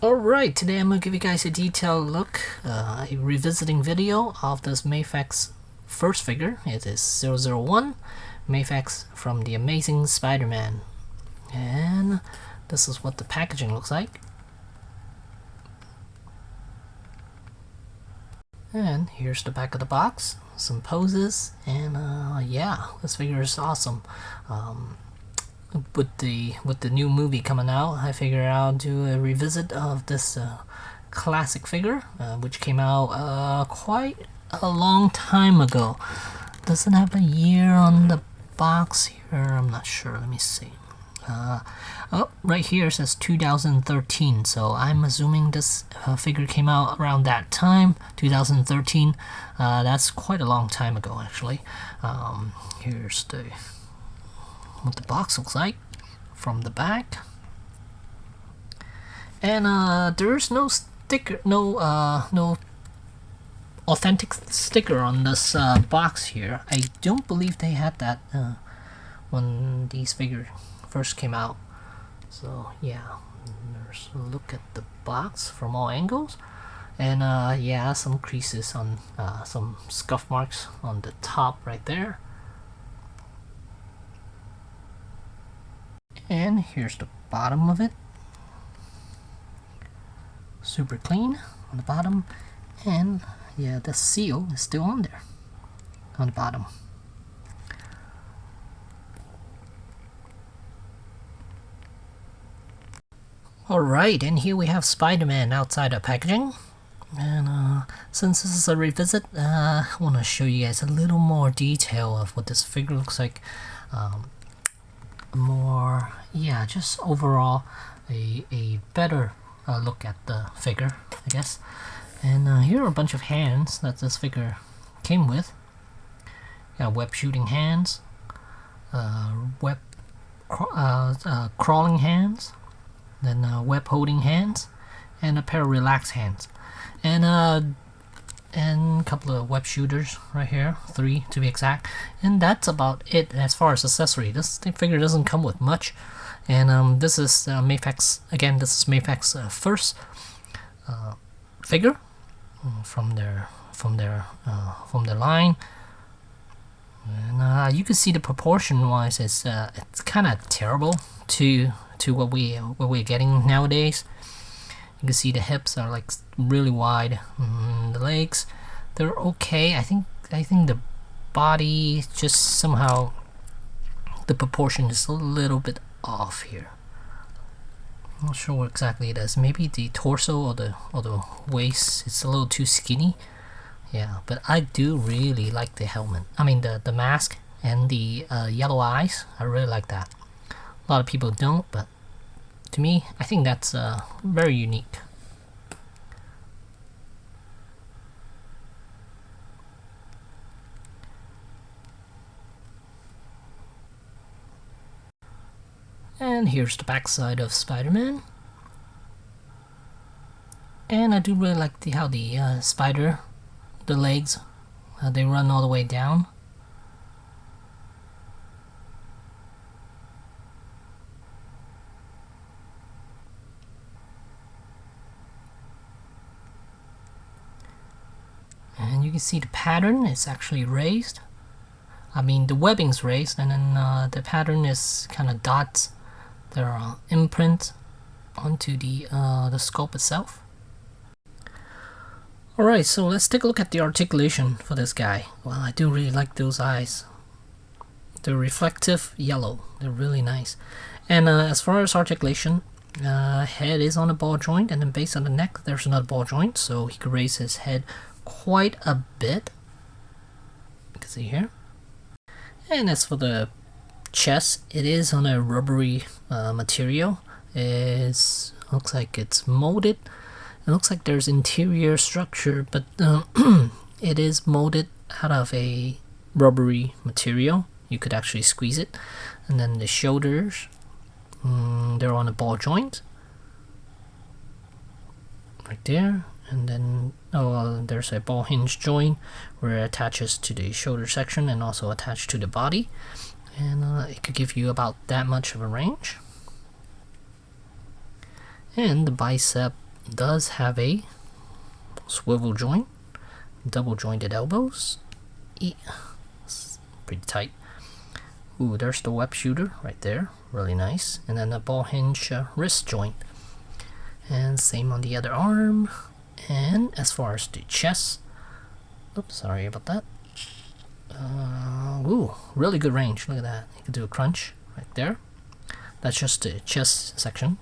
Alright, today I'm going to give you guys a detailed look, a revisiting video of this Mafex first figure. It is 001, Mafex from the Amazing Spider-Man. And this is what the packaging looks like. And here's the back of the box, some poses, and yeah, this figure is awesome. With the new movie coming out, I figured I'll do a revisit of this classic figure, which came out quite a long time ago. Doesn't have a year on the box here, I'm not sure, let me see. Oh, right here it says 2013, so I'm assuming this figure came out around that time, 2013. That's quite a long time ago, actually. Here's what the box looks like from the back, and there's no sticker, no authentic sticker on this box here. I don't believe they had that when these figures first came out. So yeah, there's a look at the box from all angles, and yeah, some creases on some scuff marks on the top right there. And here's the bottom of it, super clean on the bottom, and yeah, the seal is still on there on the bottom. Alright, and here we have Spider-Man outside of packaging. And since this is a revisit, I want to show you guys a little more detail of what this figure looks like. More, yeah, just overall a better look at the figure, I guess. And here are a bunch of hands that this figure came with. Got web shooting hands, web crawling hands, then web holding hands, and a pair of relaxed hands, and a couple of web shooters right here, 3 to be exact. And that's about it as far as accessory. This figure doesn't come with much. And this is Mafex. Again, this is Mafex first figure from their line. And you can see the proportion wise, it's kind of terrible to what we're getting nowadays. You can see the hips are like really wide. The legs, they're okay. I think the body just somehow the proportion is a little bit off here. I'm not sure what exactly it is. Maybe the torso or the waist, it's a little too skinny. Yeah, but I do really like the helmet. I mean the mask and the yellow eyes. I really like that. A lot of people don't, but to me, I think that's very unique. And here's the backside of Spider-Man. And I do really like how the spider, the legs, they run all the way down. And you can see the pattern is actually raised. I mean, the webbing's raised, and then the pattern is kind of dots. There are imprints onto the sculpt itself. Alright, so let's take a look at the articulation for this guy. Well, I do really like those eyes. They're reflective yellow. They're really nice. And as far as articulation, head is on a ball joint, and then base on the neck, there's another ball joint, so he could raise his head quite a bit. You can see here. And as for the chest, it is on a rubbery material. It looks like it's molded. It looks like there's interior structure, but it is molded out of a rubbery material. You could actually squeeze it. And then the shoulders, they're on a ball joint right there. And then there's a ball hinge joint where it attaches to the shoulder section and also attached to the body, and it could give you about that much of a range. And the bicep does have a swivel joint, double jointed elbows. It's pretty tight. Ooh, there's the web shooter right there, really nice. And then a ball hinge wrist joint. And same on the other arm. And as far as the chest, oops, sorry about that. Ooh, really good range. Look at that. You can do a crunch right there. That's just the chest section.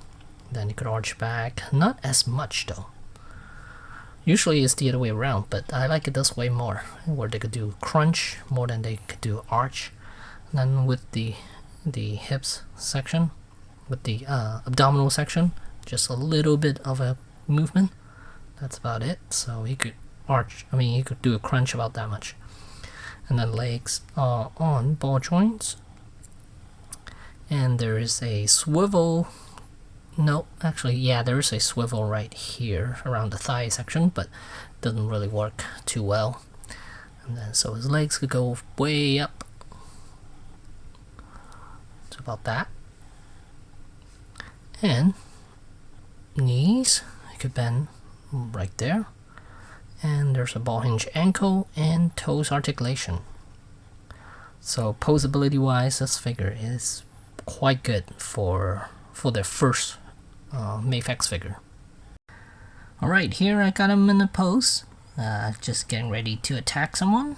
Then you could arch back. Not as much though. Usually it's the other way around, but I like it this way more, where they could do crunch more than they could do arch. And then with the hips section, with the abdominal section, just a little bit of a movement. That's about it. So he could arch. I mean, he could do a crunch about that much. And then legs are on ball joints. And there is a swivel. No, actually, yeah, there is a swivel right here around the thigh section, but doesn't really work too well. And then so his legs could go way up. So about that. And knees, you could bend right there. And there's a ball hinge ankle and toes articulation. So posability wise, this figure is quite good for their first Mafex figure. Alright, here I got him in a pose, just getting ready to attack someone.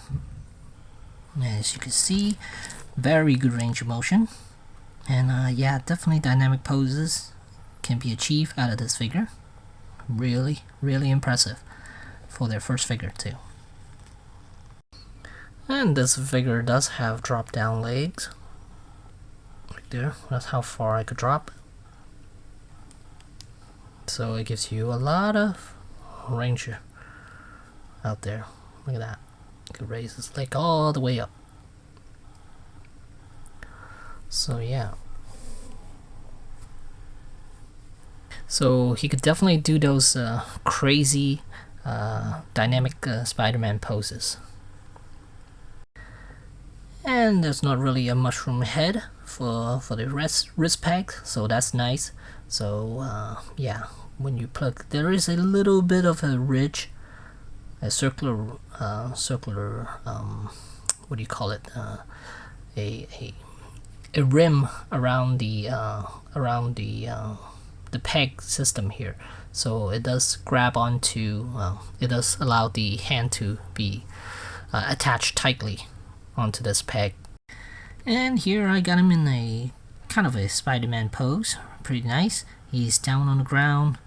As you can see, very good range of motion. And yeah, definitely dynamic poses can be achieved out of this figure. Really, really impressive for their first figure too. And this figure does have drop down legs. Right there, that's how far I could drop. So it gives you a lot of range out there. Look at that. You could raise his leg all the way up. So yeah. So he could definitely do those crazy dynamic Spider-Man poses. And there's not really a mushroom head for the wrist peg, so that's nice. So yeah, when you plug, there is a little bit of a ridge, a circular what do you call it? A rim around the peg system here. So it does grab onto, it does allow the hand to be attached tightly onto this peg. And here I got him in a kind of a Spider-Man pose, pretty nice. He's down on the ground,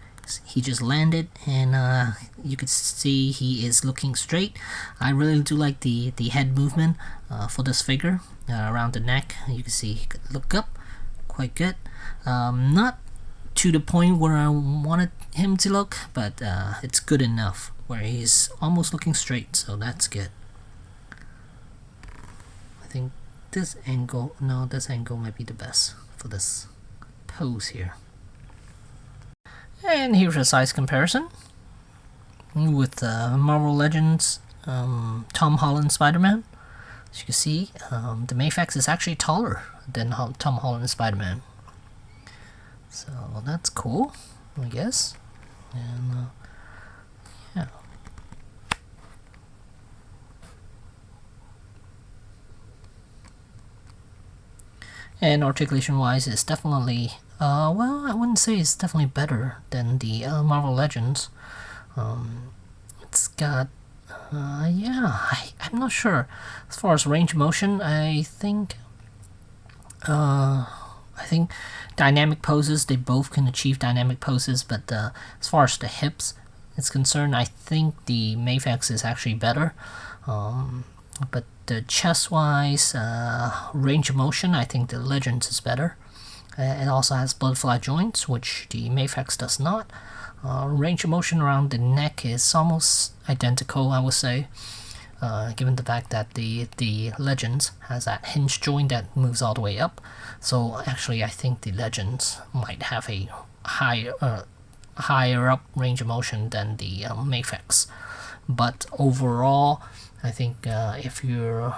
he just landed, and you can see he is looking straight. I really do like the head movement for this figure around the neck. You can see he could look up quite good. Not to the point where I wanted him to look, but it's good enough where he's almost looking straight, so that's good. I think this angle, no, this angle might be the best for this pose here. And here's a size comparison with Marvel Legends Tom Holland Spider-Man. As you can see, the Mafex is actually taller than Tom Holland Spider-Man. So that's cool, I guess. And yeah. And articulation wise, it's definitely well, I wouldn't say it's definitely better than the Marvel Legends. It's got yeah, I'm not sure. As far as range of motion, I think dynamic poses, they both can achieve dynamic poses, but as far as the hips is concerned, I think the Mafex is actually better. But the chest wise, range of motion, I think the Legends is better. It also has butterfly joints, which the Mafex does not. Range of motion around the neck is almost identical, I would say, given the fact that the Legends has that hinge joint that moves all the way up. So actually, I think the Legends might have a higher up range of motion than the Mafex. But overall, I think if your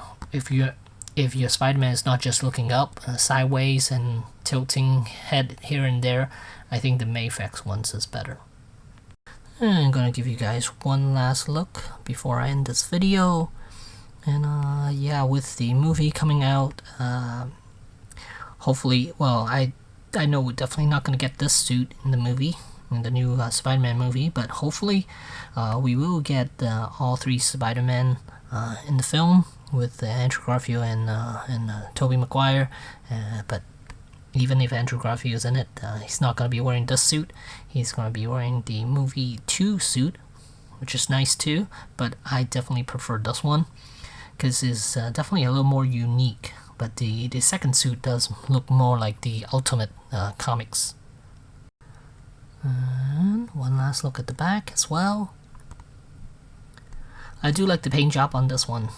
Spider-Man is not just looking up, sideways and tilting head here and there, I think the Mafex ones is better. And I'm gonna give you guys one last look before I end this video. And yeah, with the movie coming out, hopefully, well, I know we're definitely not gonna get this suit in the movie, in the new Spider-Man movie, but hopefully we will get all three Spider-Men in the film with Andrew Garfield and Tobey Maguire. But even if Andrew Garfield is in it, he's not going to be wearing this suit. He's going to be wearing the movie 2 suit, which is nice too, but I definitely prefer this one because it's definitely a little more unique. But the second suit does look more like the Ultimate comics. And one last look at the back as well. I do like the paint job on this one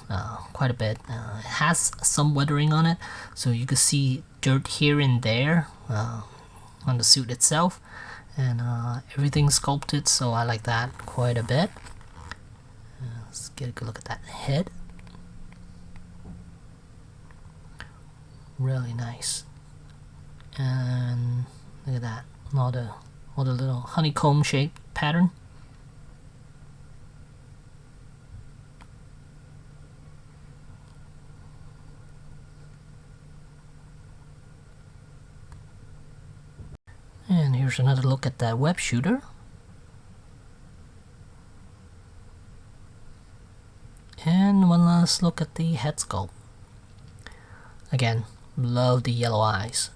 quite a bit. It has some weathering on it, so you can see dirt here and there on the suit itself, and everything's sculpted, so I like that quite a bit. Let's get a good look at that head. Really nice. And look at that, all the little honeycomb shaped pattern. And here's another look at that web shooter. And one last look at the head sculpt. Again, love the yellow eyes.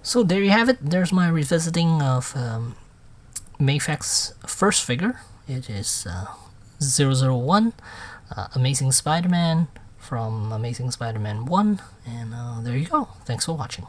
So there you have it. There's my revisiting of Mafex's first figure. It is 001, Amazing Spider-Man from Amazing Spider-Man 1, and there you go. Thanks for watching.